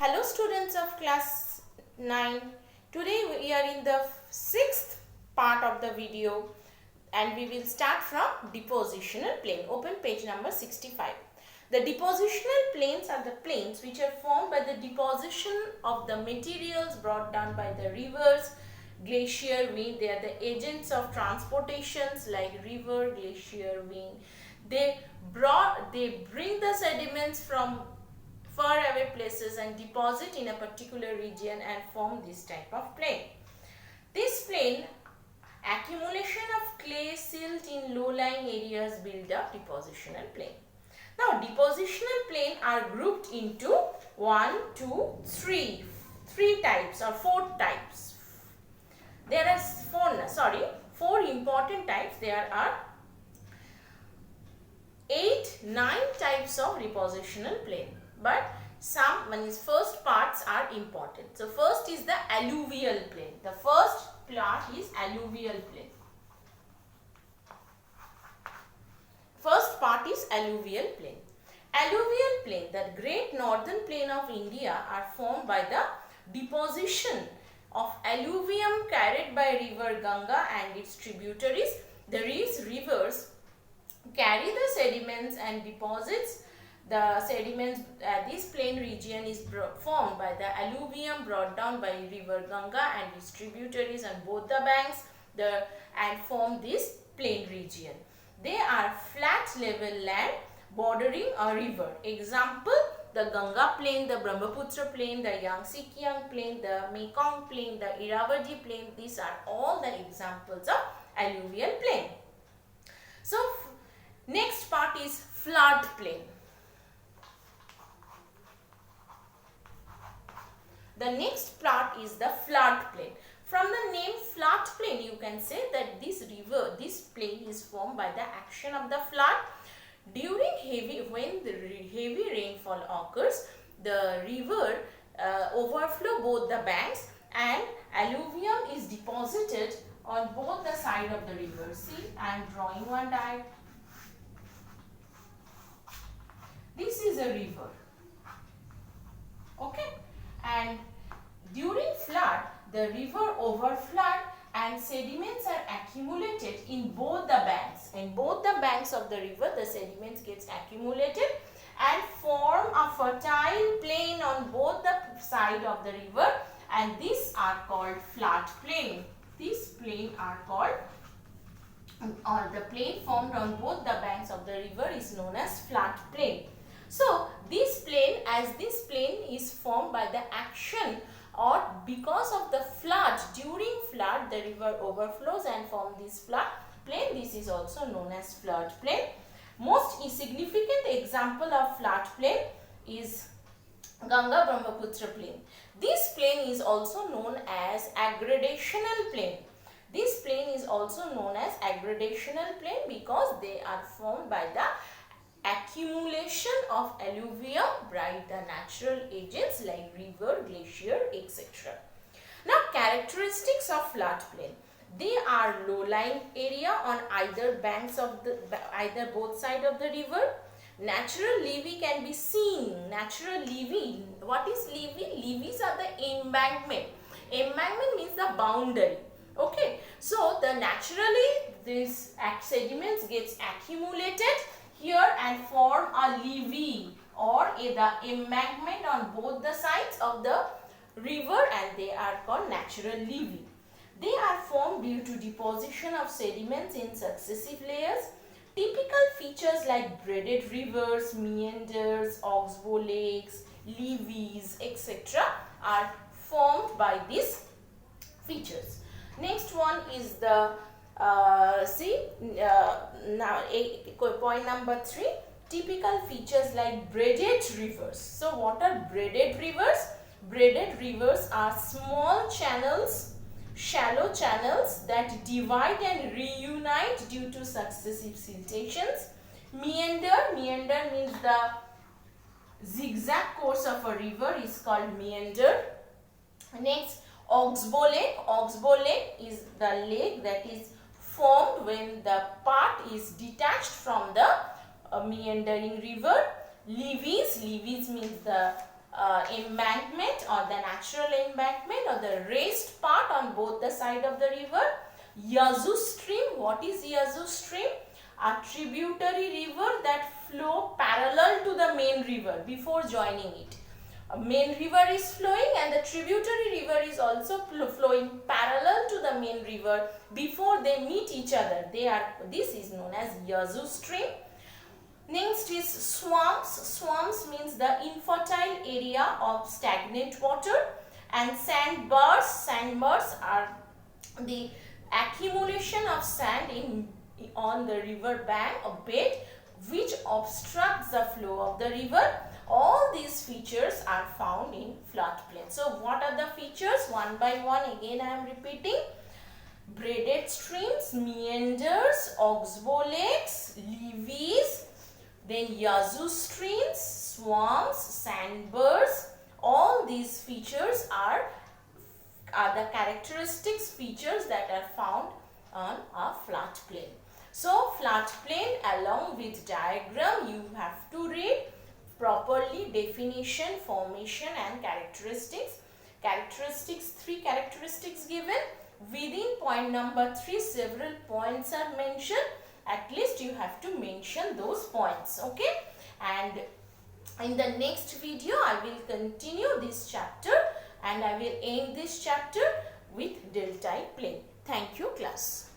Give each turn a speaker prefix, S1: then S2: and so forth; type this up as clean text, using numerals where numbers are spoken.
S1: Hello students of class 9. Today we are in the 6th part of the video and we will start from depositional plane. Open page number 65. The depositional planes are the planes which are formed by the deposition of the materials brought down by the rivers, glacier, wind. They are the agents of transportations like river, glacier, wind. They bring the sediments from far away places and deposit in a particular region and form this type of plain. This plain, accumulation of clay silt in low-lying areas build up depositional plain. Now, depositional plain are grouped into 3 types or 4 types. There are 4 important types. There are 9 types of depositional plain. But first parts are important. So first is the alluvial plain. The first part is alluvial plain. First part is alluvial plain. Alluvial plain, the great northern plain of India, are formed by the deposition of alluvium carried by river Ganga and its tributaries. These rivers carry the sediments and deposits the sediments. This plain region is formed by the alluvium brought down by river Ganga and its tributaries on both the banks and form this plain region. They are flat level land bordering a river. Example, the Ganga plain, the Brahmaputra plain, the Yangtze-Kiang plain, the Mekong plain, the Irrawaddy plain. These are all the examples of alluvial plain. So, next part is flood plain. The next part is the flood plain. From the name flood plain, you can say that this plain is formed by the action of the flood. When the heavy rainfall occurs, the river overflow both the banks and alluvium is deposited on both the side of the river. See, I am drawing one diagram. This is a river. Okay, and during flood, the river overflood and sediments are accumulated in both the banks. In both the banks of the river, the sediments gets accumulated and form a fertile plain on both the side of the river, and these are called flood plain. These plain are called, or the plain formed on both the banks of the river is known as flood plain. So, this plain is formed by the action or because of the flood. During flood, the river overflows and form this flood plain. This is also known as flood plain. Most significant example of flood plain is Ganga Brahmaputra plain. This plain is also known as aggradational plain. This plain is also known as aggradational plain because they are formed by the accumulation of alluvium by the natural agents like river, glacier, etc. Now, characteristics of flood plain. They are low-lying area on either both sides of the river. Natural levee can be seen. Natural levee. What is levee? Levees are the embankment. Embankment means the boundary. Okay. So, naturally these sediments gets accumulated here and form a levee or the embankment on both the sides of the river, and they are called natural levee. They are formed due to deposition of sediments in successive layers. Typical features like braided rivers, meanders, oxbow lakes, levees, etc. are formed by these features. Next one is the point number 3, typical features like braided rivers. So, what are braided rivers? Braided rivers are small channels, shallow channels that divide and reunite due to successive siltations. Meander means the zigzag course of a river is called meander. Next, oxbow lake. Oxbow lake is the lake that is formed when the part is detached from the meandering river. Levees means the embankment or the natural embankment or the raised part on both the side of the river. Yazoo stream. What is Yazoo stream? A tributary river that flow parallel to the main river before joining it. A main river is flowing and the tributary river is also flowing parallel to the main river before they meet each other. This is known as Yazoo stream. Next is swamps. Swamps means the infertile area of stagnant water, and sandbars. Sandbars are the accumulation of sand on the river bank or bed which obstructs the flow of the river. All these features are found in floodplain. So what are the features? One by one again I am repeating. Braided streams, meanders, oxbow lakes, levees, then Yazoo streams, swamps, sandbars. All these features are the characteristics features that are found on a floodplain. So floodplain along with diagram you have to read properly: definition, formation and characteristics. Characteristics, 3 characteristics given. Within point number 3 several points are mentioned. At least you have to mention those points, okay? And in the next video I will continue this chapter and I will end this chapter with deltaic plane. Thank you class.